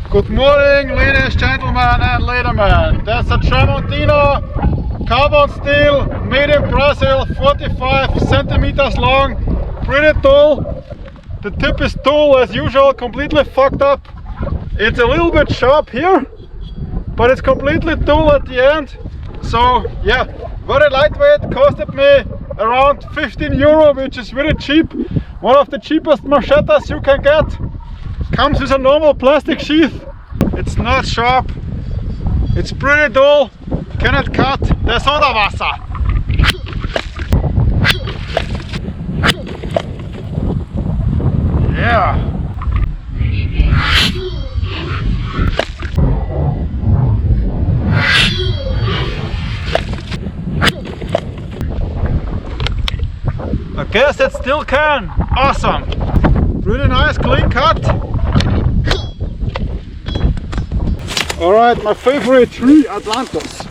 Good morning, ladies, gentlemen and ladymen. That's a Tramontina carbon steel made in Brazil, 45 centimeters long, pretty tall. The tip is dull as usual, completely fucked up. It's a little bit sharp here, but it's completely dull at the end. So yeah, very lightweight, costed me around 15 euro, which is really cheap. One of the cheapest machetes you can get. Comes with a normal plastic sheath. It's not sharp, it's pretty dull, cannot cut. There's soda Wasser. Yeah. I guess it still can. Awesome. Really nice, clean cut. Alright, my favorite tree, Atlantis.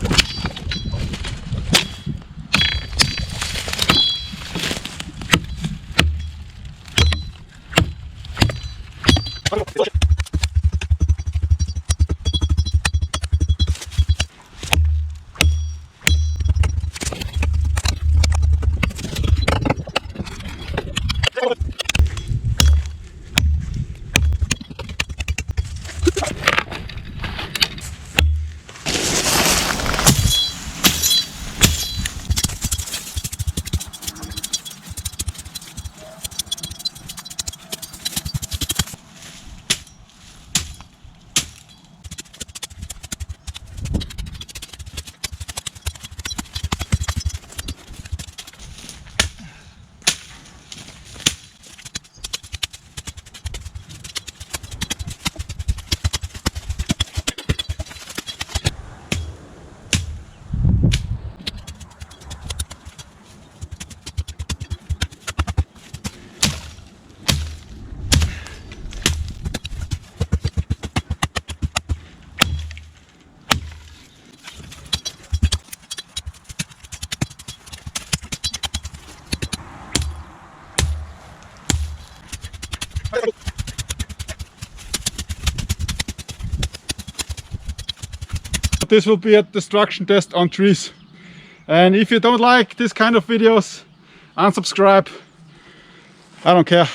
This will be a destruction test on trees. And if you don't like this kind of videos, unsubscribe. I don't care.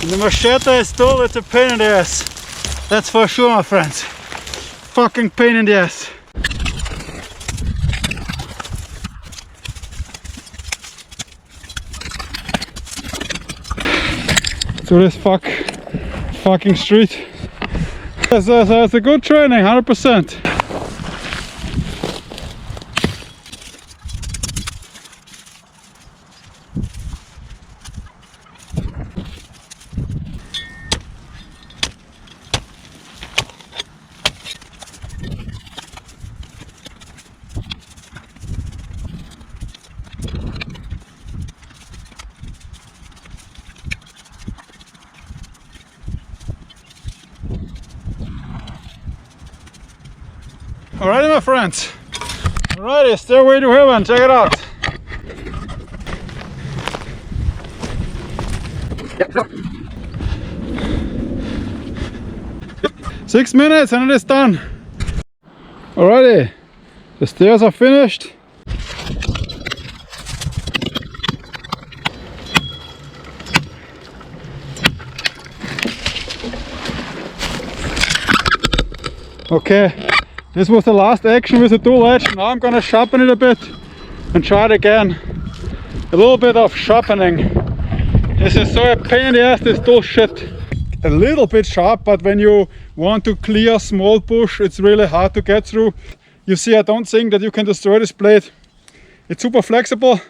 The machete is dull, it's a pain in the ass. That's for sure, my friends. Fucking pain in the ass. To this fucking street. So it's a good training, 100%. Alrighty, my friends. Alrighty, stairway to heaven, check it out. 6 minutes and it is done. Alrighty, the stairs are finished. Okay, this was the last action with the dual edge. Now I'm gonna sharpen it a bit and try it again. A little bit of sharpening. This is so a pain in the ass, this dual shit. A little bit sharp, but when you want to clear small bush, it's really hard to get through. You see, I don't think that you can destroy this blade. It's super flexible.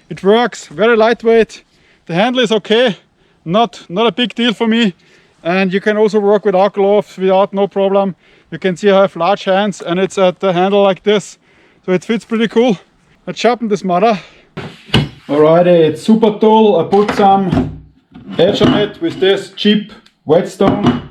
It works, very lightweight. The handle is okay, not a big deal for me. And you can also work without gloves, without no problem. You can see I have large hands and it's at the handle like this. So it fits pretty cool. Let's sharpen this mother. Alrighty, it's super dull. I put some edge on it with this cheap whetstone.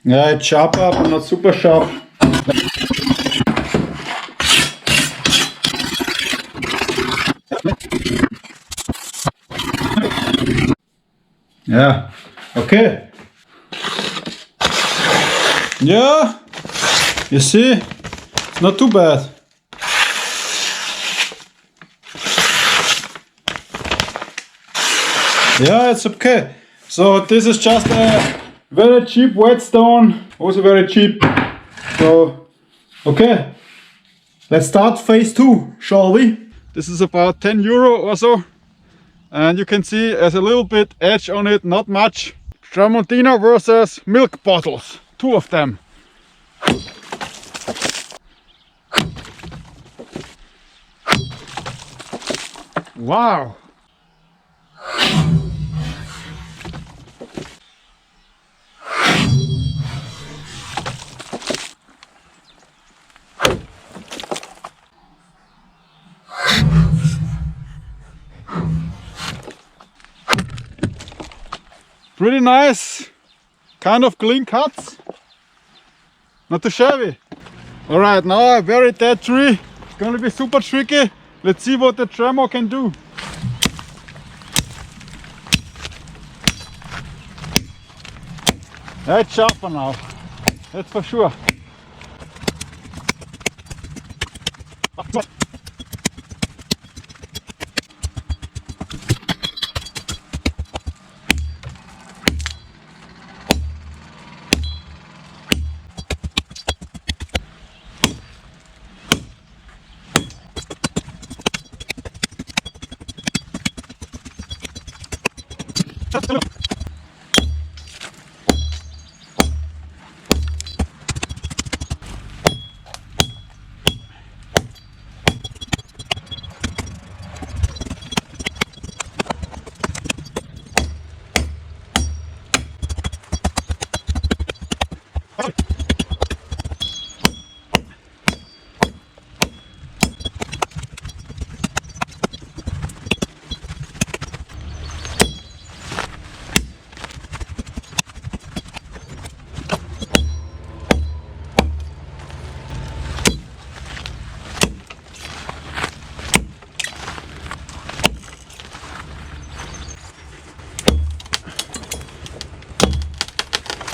Yeah, it's sharp up, but not super sharp. Yeah, okay. Yeah, you see, it's not too bad. Yeah, it's okay. So this is just a very cheap whetstone, also very cheap. So, okay, let's start phase 2, shall we? This is about 10 euro or so. And you can see there's a little bit edge on it, not much. Tramontina versus milk bottles, 2 of them. Wow. Pretty nice, kind of clean cuts, not too shabby. Alright, now I buried that tree. It's gonna be super tricky. Let's see what the tramo can do. It's sharper now, that's for sure.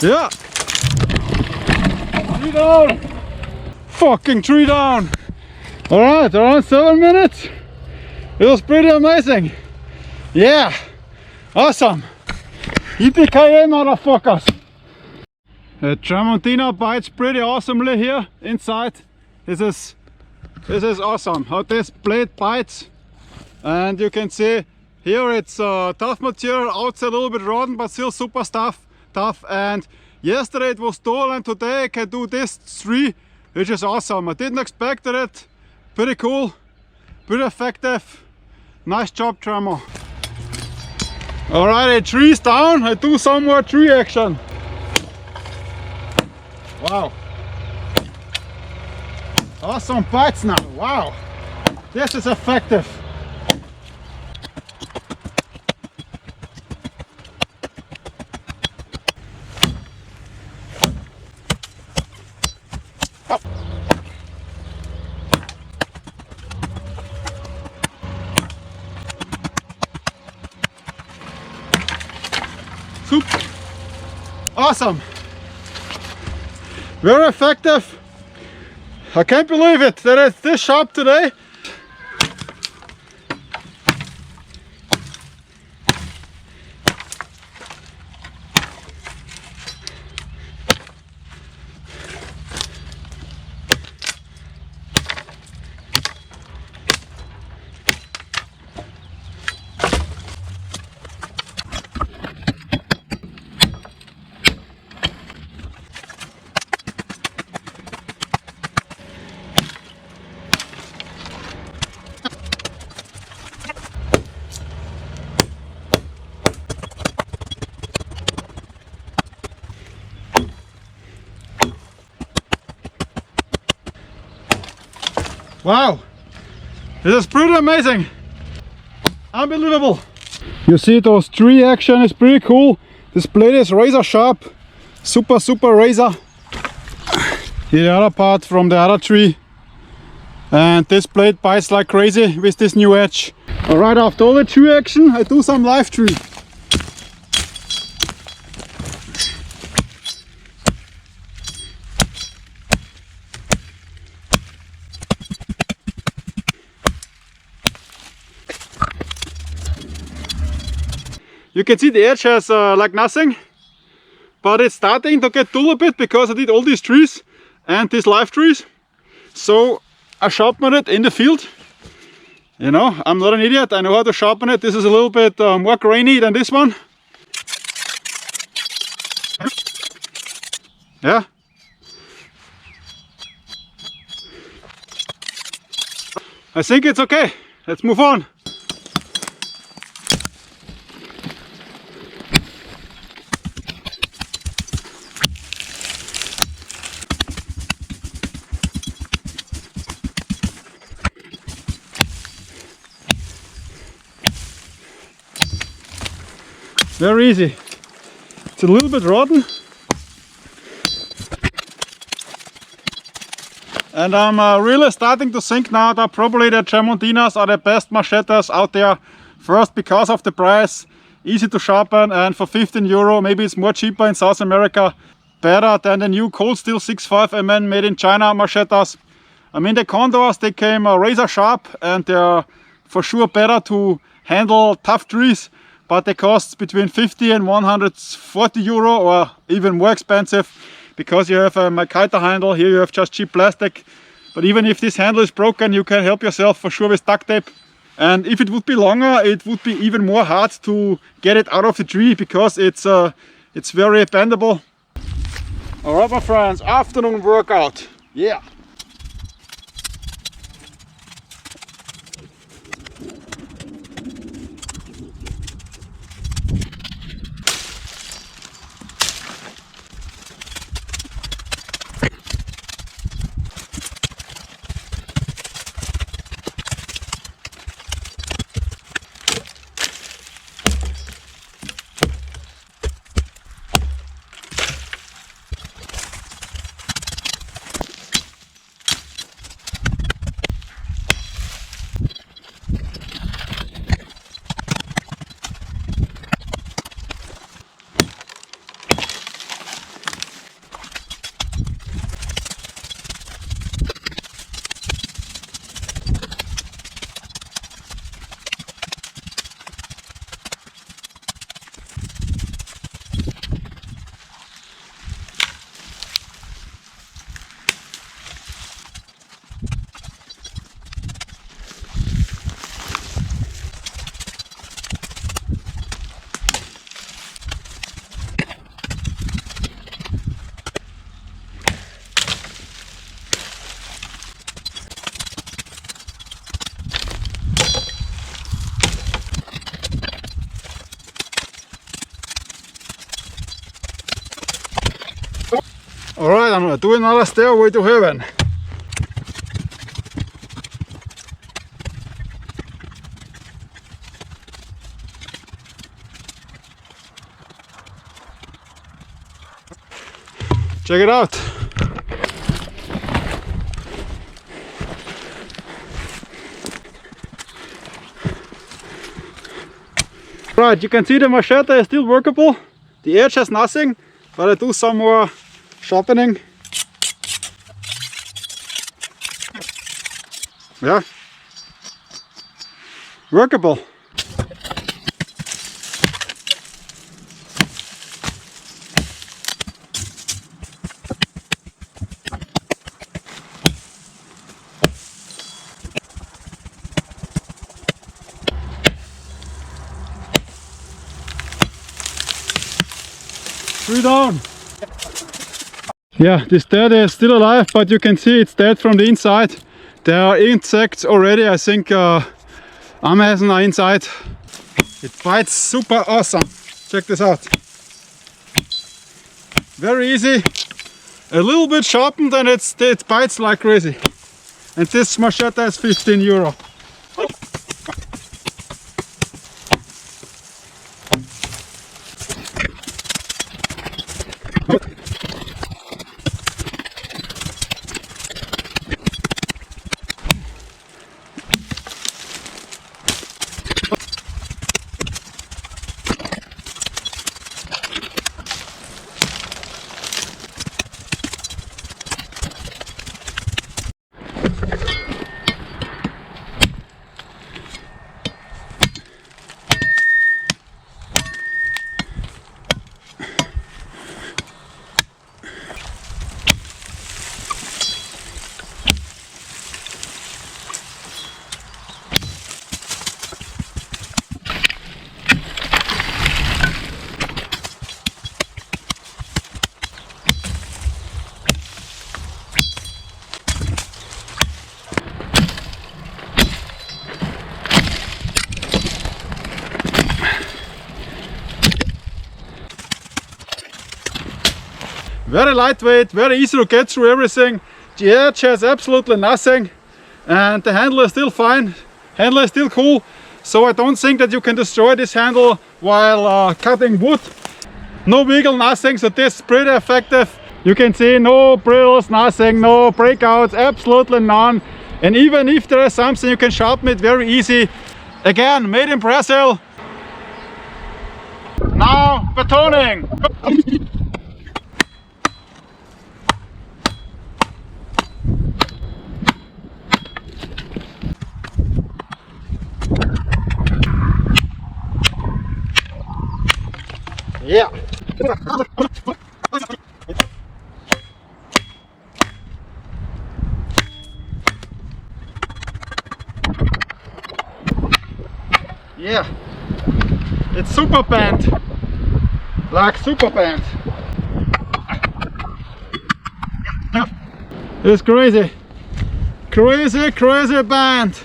Yeah! 3 down! Fucking 3 down! Alright, around 7 minutes. It was pretty amazing. Yeah! Awesome! Yippee-ki-yay, motherfuckers! The Tramontina bites pretty awesomely here inside. This is awesome how this blade bites. And you can see here it's tough material, outside a little bit rotten but still super tough. And yesterday it was dull and today I can do this 3, which is awesome. I didn't expect it. Pretty cool, pretty effective. Nice job, Tramo. Alright, 3's down. I do some more 3 action. Wow. Awesome bites now. Wow. This is effective. Awesome, very effective. I can't believe it that it's this sharp today. Wow, this is pretty amazing. Unbelievable. You see those tree action is pretty cool. This blade is razor sharp, super razor. Here the other part from the other tree. And this blade bites like crazy with this new edge. Alright, after all the tree action, I do some live tree. You can see the edge has like nothing, but it's starting to get dull a bit because I did all these trees and these live trees. So I sharpened it in the field. You know, I'm not an idiot, I know how to sharpen it. This is a little bit more grainy than this one. Yeah. I think it's okay. Let's move on. Very easy. It's a little bit rotten. And I'm really starting to think now that probably the Tramontinas are the best machetes out there. First, because of the price, easy to sharpen, and for 15 euro, maybe it's more cheaper in South America, better than the new cold steel 6.5 mm made in China machetes. I mean, the Condors, they came razor sharp and they're for sure better to handle tough trees. But they cost between 50 and 140 euro, or even more expensive, because you have a MACHETE handle. Here you have just cheap plastic. But even if this handle is broken, you can help yourself for sure with duct tape. And if it would be longer, it would be even more hard to get it out of the tree, because it's very bendable. Alright my friends, afternoon workout. Yeah. Alright, I'm gonna do another stairway to heaven. Check it out. Right, you can see the machete is still workable. The edge has nothing, but I do some more sharpening. Yeah, workable. Three down. Yeah, this dead is still alive, but you can see it's dead from the inside. There are insects already. I think Ameisen are inside. It bites super awesome. Check this out. Very easy. A little bit sharpened and it bites like crazy. and this machete is 15 euro. Very lightweight, very easy to get through everything. The edge has absolutely nothing, and the handle is still fine. Handle is still cool, so I don't think that you can destroy this handle while cutting wood. No wiggle, nothing, so this is pretty effective. You can see no brills, nothing, no breakouts, absolutely none. And even if there is something, you can sharpen it very easy. Again, made in Brazil. Now, batoning. Yeah. Yeah. It's super bent. Like super bent. It's crazy. Crazy, crazy bent.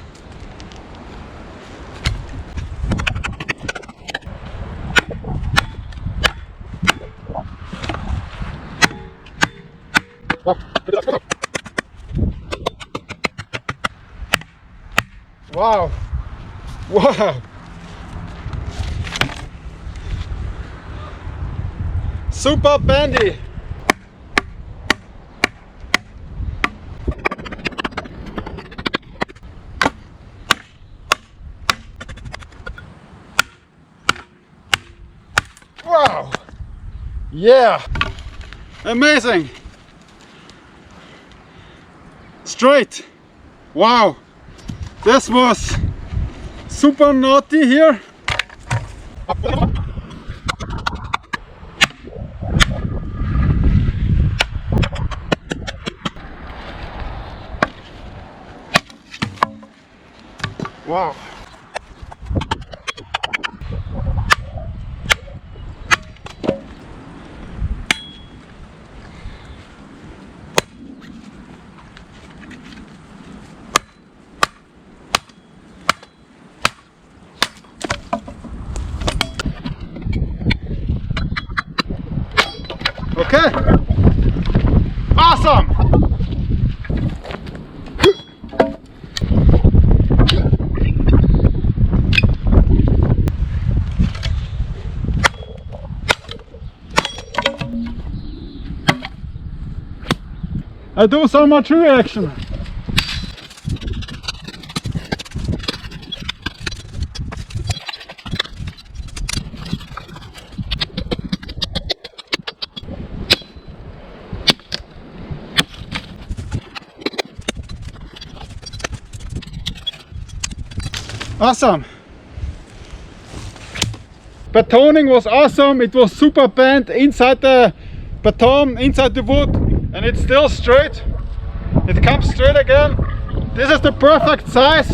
Wow! Wow! Super bendy! Wow! Yeah! Amazing! Straight! Wow! This was super naughty here. Wow. Okay. Awesome. I do so much reaction. Awesome. Batoning was awesome. It was super bent inside the baton, inside the wood, and it's still straight. It comes straight again. This is the perfect size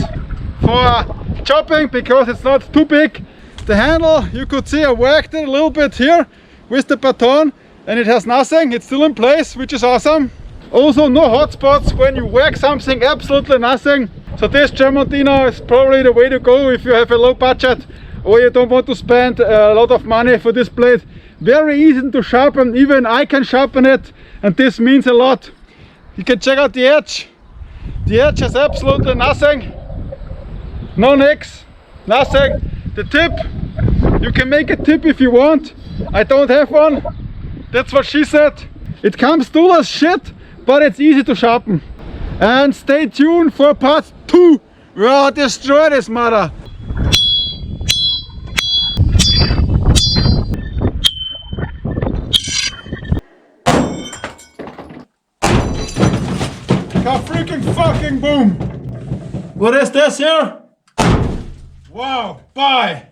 for chopping because it's not too big. The handle, you could see I worked it a little bit here with the baton, and it has nothing. It's still in place, which is awesome. Also no hot spots when you work something, absolutely nothing. So this Tramontina is probably the way to go if you have a low budget or you don't want to spend a lot of money for this blade. Very easy to sharpen, even I can sharpen it, and this means a lot. You can check out the edge. The edge has absolutely nothing. No nicks, nothing. The tip, you can make a tip if you want. I don't have one. That's what she said. It comes dull as shit, but it's easy to sharpen. And stay tuned for part 2. We'll destroy this mother. Freaking fucking boom! What is this here? Wow, bye!